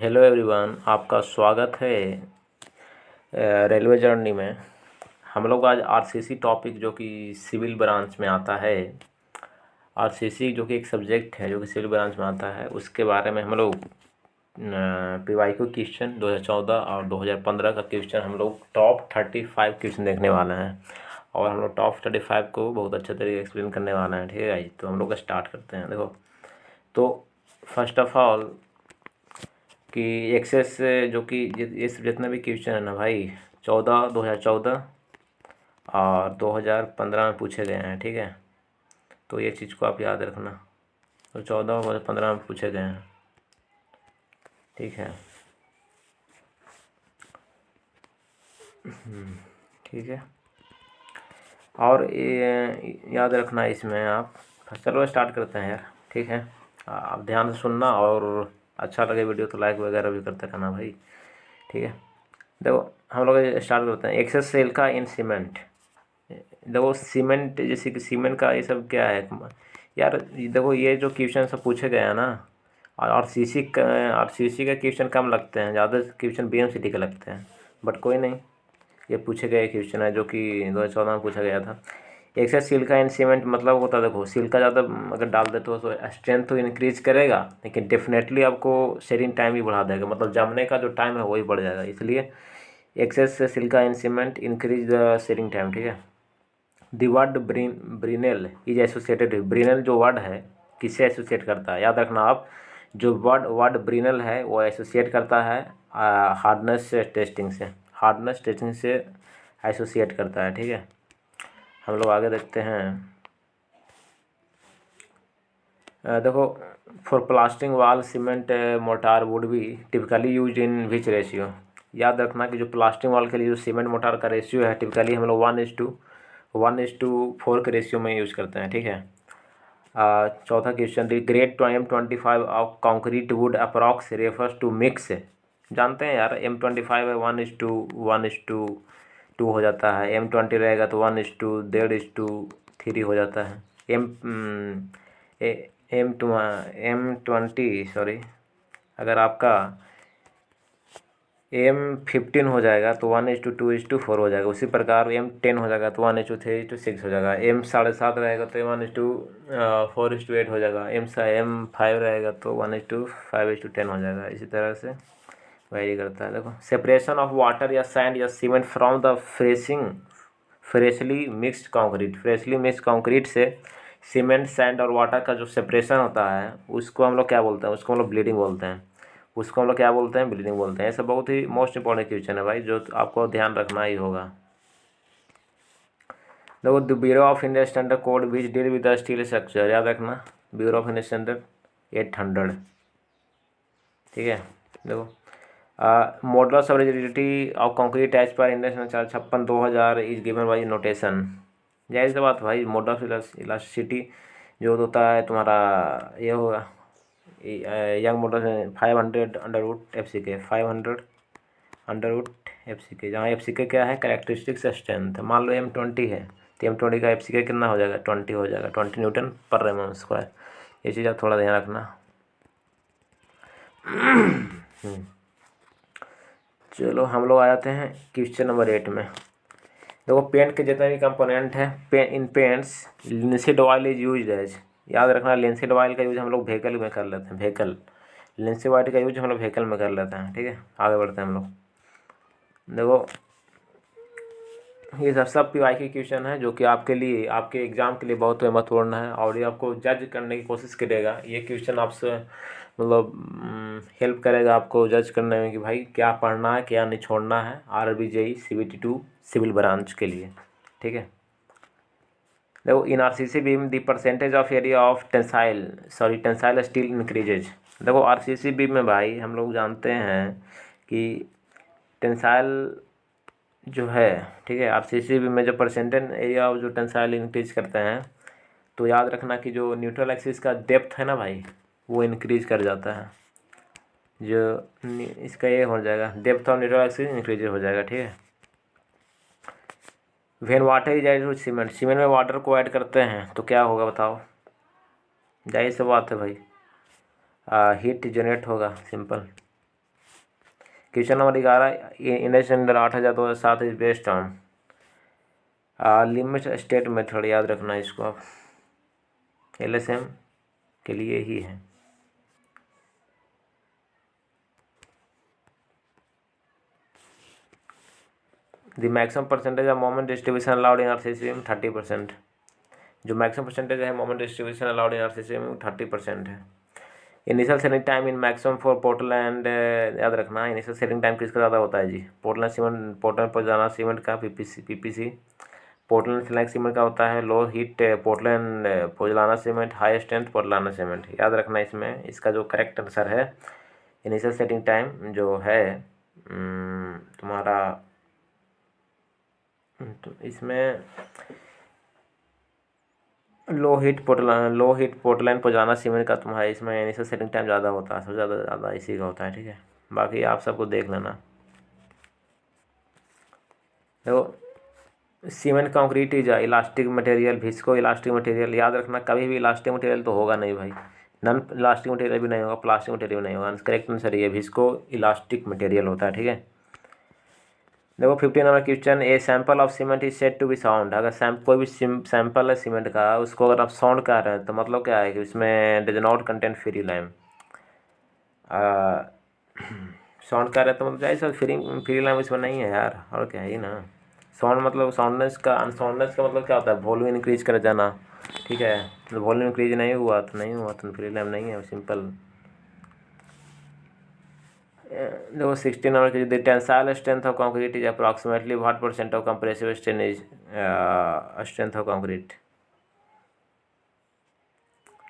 Hello everyone, आपका स्वागत है रेलवे जर्नी में। हम लोग आज आरसीसी टॉपिक जो कि सिविल ब्रांच में आता है, आरसीसी जो कि एक सब्जेक्ट है जो कि सिविल ब्रांच में आता है, उसके बारे में हम लोग पीवाईक्यू क्वेश्चन 2014 और 2015 का क्वेश्चन हम लोग टॉप 35 क्वेश्चन देखने वाले हैं। और हम लोग टॉप 35 को बहुत अच्छे तरीके एक्सप्लेन करने वाले हैं। ठीक है गाइस, तो हम लोग स्टार्ट करते हैं। देखो, तो फर्स्ट ऑफ ऑल कि एक्सेस जो कि ये सब जितने भी क्वेश्चन है ना भाई, 2014 और 2015 में पूछे गए हैं। ठीक है, तो ये चीज़ को आप याद रखना। तो 14 और 15 में पूछे गए हैं। ठीक है, ठीक है। और ये याद रखना इसमें आप। चलो स्टार्ट करते हैं यार। ठीक है, आप ध्यान से सुनना, और अच्छा लगे वीडियो तो लाइक वगैरह भी करते रहना भाई। ठीक है, देखो हम लोग स्टार्ट करते हैं। एक्सेस सेल का इन सीमेंट। देखो सीमेंट, जैसे कि सीमेंट का ये सब क्या है यार। देखो ये जो क्वेश्चन सब पूछे गए हैं ना, और आरसीसी का क्वेश्चन कम लगते हैं, ज़्यादा क्वेश्चन बीएमसीटी के लगते हैं। बट कोई नहीं, ये पूछे गए क्वेश्चन है जो कि 2014 में पूछा गया था। एक्सेस सिलिका इन सीमेंट मतलब होता है, देखो सिलिका ज़्यादा अगर डाल देते हो तो स्ट्रेंथ तो इंक्रीज करेगा, लेकिन डेफिनेटली आपको शेडिंग टाइम भी बढ़ा देगा, मतलब जमने का जो टाइम है वही बढ़ जाएगा। इसलिए excess silica in cement increase the setting time. ठीक है, the word Brinell is associated. Brinell जो वर्ड है किससे एसोसिएट करता है, याद रखना आप। जो वर्ड वर्ड ब्रिनेल है वो एसोसिएट करता है हार्डनेस टेस्टिंग से। हार्डनेस टेस्टिंग से एसोसिएट करता है। ठीक है, हम लोग आगे देखते हैं। देखो, फॉर प्लास्टिंग वाल cement motor would be typically use in which ratio. याद रखना कि जो प्लास्टिंग वाल के लिए जो सीमेंट मोटार का रेशियो है, टिपिकली हम लोग 1:4 के रेशियो में यूज़ करते हैं। ठीक है, चौथा question, the grade M25 of concrete would approx refers to mix. जानते हैं यार, M25 है 1:2 हो जाता है। M20 रहेगा तो 1:1.5 हो जाता है। M20 सॉरी, अगर आपका M15 हो जाएगा तो 1:2:4 हो जाएगा। उसी प्रकार M10 हो जाएगा तो 1:3:6 हो जाएगा। M7.5 रहेगा तो 1:4:8 हो जाएगा। M5 रहेगा तो 1:5:10 हो जाएगा। इसी तरह से वेरी करता है। देखो, सेपरेशन ऑफ वाटर या सैंड या cement from the freshly mixed concrete. Freshly mixed concrete से सीमेंट, सैंड और वाटर का जो सेपरेशन होता है उसको हम लोग क्या बोलते हैं, उसको हम लोग ब्लीडिंग बोलते हैं। उसको हम लोग क्या बोलते हैं, ब्लीडिंग बोलते हैं। ये सब बहुत ही मोस्ट इंपॉर्टेंट क्वेश्चन है भाई, जो आपको ध्यान रखना ही होगा। देखो, the bureau of Indian standard code which deal with the steel structure. याद रखना, ब्यूरो ऑफ इंडियन स्टैंडर्ड 800। ठीक है, देखो, modulus of rigidity of concrete as per industrial 456/2000 is given by notation. जाहिर सी बात भाई, मॉडुलस इलास्टिसिटी जो होता है तुम्हारा ये होगा यंग मॉडल 500 √FCK 500 √FCK, जहाँ FCK क्या है, कैरेक्टरिस्टिक्स स्ट्रेंथ। मान लो M20 है तो M20 का FCK कितना हो जाएगा, 20 हो जाएगा, 20 न्यूटन पर mm²। ये चीज़ आप थोड़ा ध्यान रखना। चलो हम लोग आ जाते हैं क्वेश्चन नंबर 8 में। देखो, पेंट के जितने भी कंपोनेंट हैं, in paints linseed oil is use as. याद रखना, लिंसीड ऑयल का यूज हम लोग व्हीकल में कर लेते हैं। व्हीकल लिंसीड ऑयल का यूज हम लोग व्हीकल में कर लेते हैं। ठीक है, आगे बढ़ते हैं हम लोग। देखो, ये सब पीवाई के क्वेश्चन है जो कि आपके लिए, आपके एग्ज़ाम के लिए बहुत महत्वपूर्ण है, और ये आपको जज करने की कोशिश करेगा। ये क्वेश्चन आपसे मतलब हेल्प करेगा आपको जज करने में कि भाई क्या पढ़ना है, क्या नहीं छोड़ना है RRB JEE CBT2 civil branch के लिए। ठीक है, देखो, इन RCC beam the percentage of area of tensile steel increases. देखो, RCC बीम में भाई हम लोग जानते हैं कि टेंसाइल जो है, ठीक है, RCC बीम में जो परसेंटेज एरिया ऑफ जो टेंसाइल इंक्रीज करते हैं, तो याद रखना कि जो न्यूट्रल एक्सिस का डेप्थ है ना भाई, वो इंक्रीज कर जाता है। जो इसका ये हो जाएगा, depth of neutral axis increase हो जाएगा। ठीक है, when water is add to cement. Cement में वाटर को ऐड करते हैं तो क्या होगा बताओ, जाहिर सी बात है भाई, हीट जनरेट होगा, simple. Question number 11, index number 8207 is based on limit state method. याद रखना इसको आप, LSM के लिए ही है। The maximum percentage of moment distribution allowed in RCC में 30%। जो मैक्सिमम परसेंटेज है moment distribution allowed in RCC में 30% है। Initial setting time in maximum for portal and, याद रखना इनिशियल सेटिंग टाइम किसका ज़्यादा होता है जी? पोर्टल सीमेंट, पोर्टल पर जाना सीमेंट का, PPC। पोर्टल सिलेक्ट सीमेंट का होता है low heat Portland pozzolana cement, high strength Portland cement. याद रखना इसमें इसका जो करेक्ट आंसर है इनिशियल सेटिंग टाइम जो है तुम्हारा, तो इसमें low heat Portland pozzolana cement का तुम्हारा इसमें इनिशियल सेटिंग टाइम ज़्यादा होता है, सबसे ज़्यादा इसी का होता है। ठीक है, बाकी आप सबको देख लेना। देखो cement concrete is elastic material, visco elastic material. याद रखना कभी भी इलास्टिक मटेरियल तो होगा नहीं भाई, नॉन इलास्टिक मटेरियल भी नहीं होगा, प्लास्टिक मटेरियल भी नहीं होगा। करेक्ट आंसर ये भिस्को इलास्टिक मटेरियल होता है। ठीक है, देखो 15 number question, a sample of cement is said to be sound. अगर कोई भी सैंपल है सीमेंट का, उसको अगर आप साउंड कह रहे हैं तो मतलब क्या है कि उसमें does not contain free lime. Sound कह रहे हैं तो मतलब जैसे फ्री लाइम इसमें नहीं है यार, और क्या है ही ना। साउंड मतलब साउंडनेस का, अनसाउंडनेस का मतलब क्या होता है? वॉल्यूम इंक्रीज कर जाना। ठीक है, तो वॉल्यूम इंक्रीज नहीं हुआ तो फ्री लाइम नहीं है, सिंपल। देखो 16 नंबर की, the tensile strength of concrete is approximately what percent of compressive strength is strength of concrete?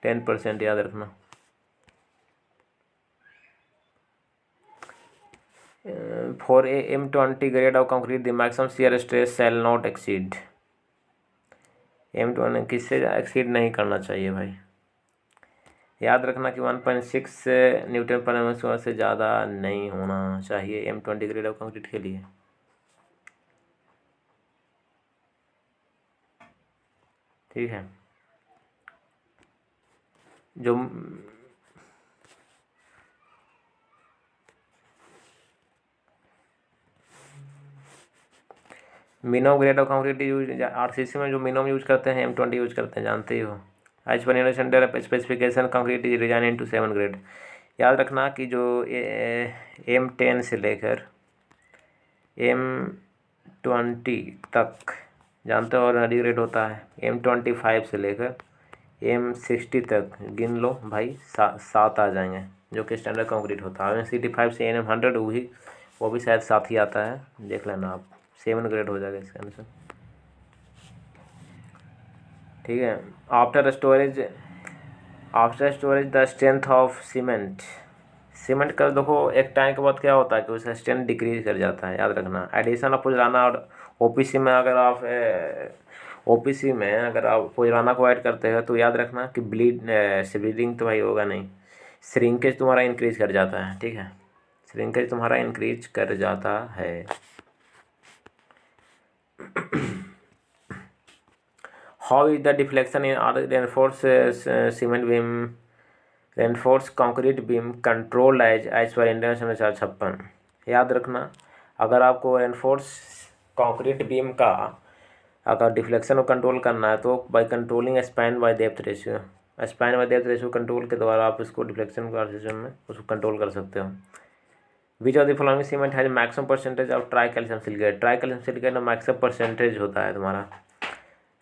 10%। याद रखना। For a M20 grade of concrete the maximum shear stress shall not exceed. M20 किससे exceed नहीं करना चाहिए भाई? याद रखना कि 1.6 न्यूटन पर mm² से ज़्यादा नहीं होना चाहिए M20 ग्रेड ऑफ कंक्रीट के लिए। ठीक है, जो minimum grade of concrete use RCC में जो मिनिमम यूज करते हैं M20 यूज करते हैं, जानते ही हो। As per under specification concrete is design into 7 grade. याद रखना कि जो M10 से लेकर M20 तक जानते हो ऑर्डिनरी ग्रेड होता है, M25 से लेकर M60 तक गिन लो भाई, 7 आ जाएंगे जो कि स्टैंडर्ड कंक्रीट होता है। M65 से NM100 वो भी शायद 7 ही आता है, देख लेना आप, 7 ग्रेड हो जाएगा इसका आंसर। ठीक है, after storage the strength of cement का देखो एक टाइम के बाद क्या होता है कि उसका स्ट्रेंथ डिक्रीज कर जाता है। याद रखना एडिशन ऑफ पुजलाना और OPC में अगर आप पुजलाना को ऐड करते हो तो याद रखना कि ब्लीडिंग तो भाई होगा नहीं, श्रिंकेज तुम्हारा इंक्रीज कर जाता है। ठीक है, श्रिंकेज तुम्हारा इंक्रीज कर जाता है। How is the deflection in reinforce cement beam, reinforce concrete beam control as per international 456। याद रखना अगर आपको रेनफोर्स कंक्रीट बीम का अगर डिफ्लेक्शन को कंट्रोल करना है तो by controlling span by depth ratio control के द्वारा आप इसको डिफ्लेक्शन का सिस्टम में उसको कंट्रोल कर सकते हो। Which of the following cement has maximum percentage of try calcium silicate में मैक्सिमम परसेंटेज होता है तुम्हारा।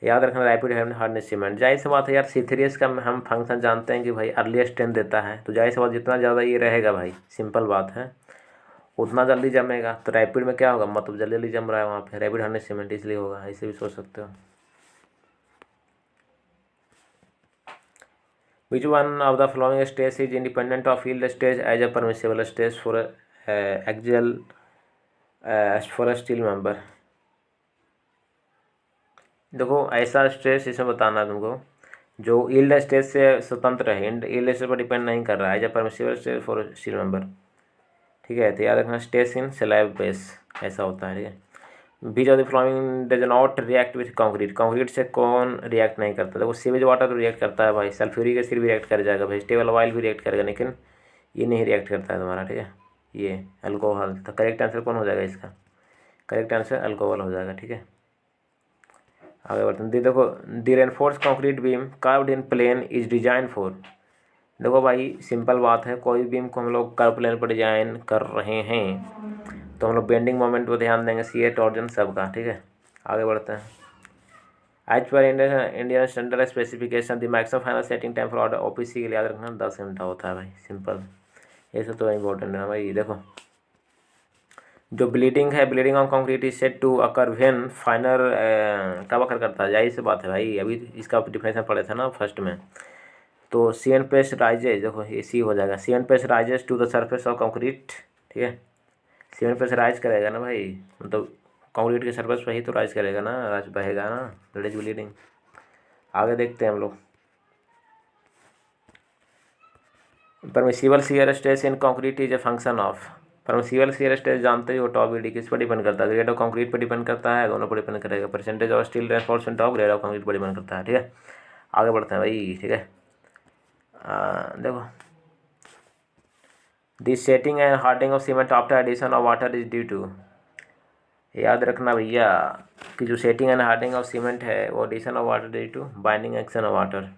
याद रखना रैपिड हार्डनेस सीमेंट। जाहिर सी बात है यार, C3S का हम फंक्शन जानते हैं कि भाई अर्ली स्ट्रेंथ देता है, तो जाहिर सी बात जितना ज़्यादा ये रहेगा भाई, सिंपल बात है, उतना जल्दी जमेगा। तो रैपिड में क्या होगा, मतलब जल्दी जल्दी जम रहा है वहाँ पे, रैपिड हार्डनेस सीमेंट इसलिए होगा, ऐसे भी सोच सकते हो। Which one of the following stage is independent of yield stage as a permissible stage for axial for steel member? देखो ऐसा स्ट्रेस इसमें बताना है तुमको जो यील्ड स्टेज से स्वतंत्र है, यील्ड स्टेज पर डिपेंड नहीं कर रहा है, as a permissible stage for steel member. ठीक है, तो याद रखना स्टेज इन स्लैब बेस ऐसा होता है। ठीक है, which of the following does not react with concrete से कौन रिएक्ट नहीं करता? देखो सीवेज वाटर तो रिएक्ट करता है भाई, सल्फ्यूरिक एसिड भी रिएक्ट कर जाएगा, वेजिटेबल ऑयल भी रिएक्ट करेगा, लेकिन ये नहीं रिएक्ट करता है तुम्हारा। ठीक है, ये अल्कोहल। तो करेक्ट आंसर कौन हो जाएगा इसका? करेक्ट आंसर अल्कोहल हो जाएगा। ठीक है, आगे बढ़ते हैं। देखो, the reinforce concrete beam curved in plane is design for. देखो भाई, सिंपल बात है, कोई बीम को हम लोग कर्व प्लेन पर डिजाइन कर रहे हैं तो हम लोग बेंडिंग मोमेंट पर ध्यान देंगे, सी ए टॉर्जन सबका। ठीक है, आगे बढ़ते हैं। As per Indian standard specification the maximum final setting time for order OPC के लिए याद रखना 10 घंटा होता है भाई। सिंपल, ये सब तो इम्पोर्टेंट है भाई। देखो, जो ब्लीडिंग है, bleeding on concrete is set to occur when final कब अकर करता है? जाहिर सी बात है भाई, अभी इसका डिफिनेशन पढ़े थे ना फर्स्ट में। तो सीमेंट पेस्ट राइजेज, देखो ये सी हो जाएगा, cement paste rises to the surface of concrete. ठीक है, सीमेंट पेस्ट राइज करेगा ना भाई, मतलब कंक्रीट के सरफेस पर ही तो राइज करेगा ना, राइज बहेगा ना, दैट इज ब्लीडिंग। आगे देखते हैं हम लोग। Permissible shear stress in concrete is a function of. Permissible shear stress जानते ही हो, टॉप बीडी किस पर डिपेंड करता है? ग्रेड ऑफ कंक्रीट पर डिपेंड करता है, दोनों पर डिपेंड करेगा। Percentage of steel reinforcement of grade of concrete पर डिपेंड करता है। ठीक है, आगे बढ़ते हैं भाई। ठीक है, देखो, this setting and hardening of cement after addition of water is due to. याद रखना भैया कि जो setting and hardening of cement है वो addition of water due to binding action of water.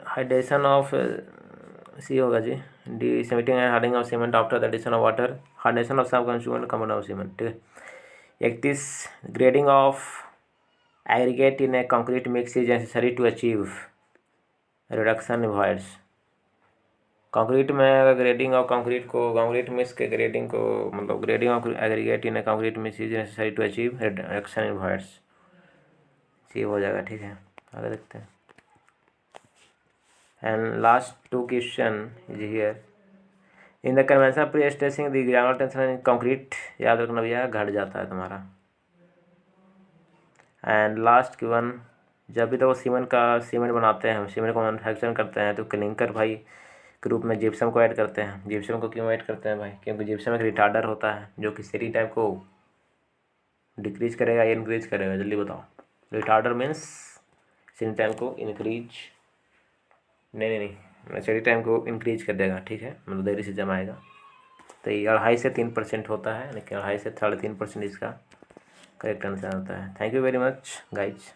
Hydration of C होगा जी, the setting and hardening of cement after the addition of water, hydration of sub constituent common of cement. ठीक है, 31 grading of aggregate in a concrete mix is necessary to achieve reduction in voids. Concrete में अगर grading of concrete को, concrete mix के grading को, मतलब grading of aggregate in a concrete mix is necessary to achieve reduction in voids, C हो जाएगा। ठीक है, आगे देखते हैं। And last 2 question is here. In the convention pre stressing the ground tension in concrete, याद रखना भैया घट जाता है तुम्हारा। एंड लास्ट वन, जब भी तो सीमेंट बनाते हैं, सीमेंट को मैन्युफैक्चर करते हैं तो क्लिंकर भाई के रूप में जिप्सम को ऐड करते हैं। जिप्सम को क्यों ऐड करते हैं भाई? क्योंकि जिप्सम एक रिटार्डर होता है जो कि सीरी टाइप को डिक्रीज करेगा या इंक्रीज करेगा, जल्दी बताओ। रिटार्डर मीन्स सीरी टाइम को इंक्रीज, नहीं सीरी टाइम को इंक्रीज कर देगा। ठीक है, मतलब देरी से जम आएगा। तो ये 2.5 से 3% होता है, लेकिन 2.5 से 3.5% इसका करेक्ट आंसर होता है। Thank you very much guys.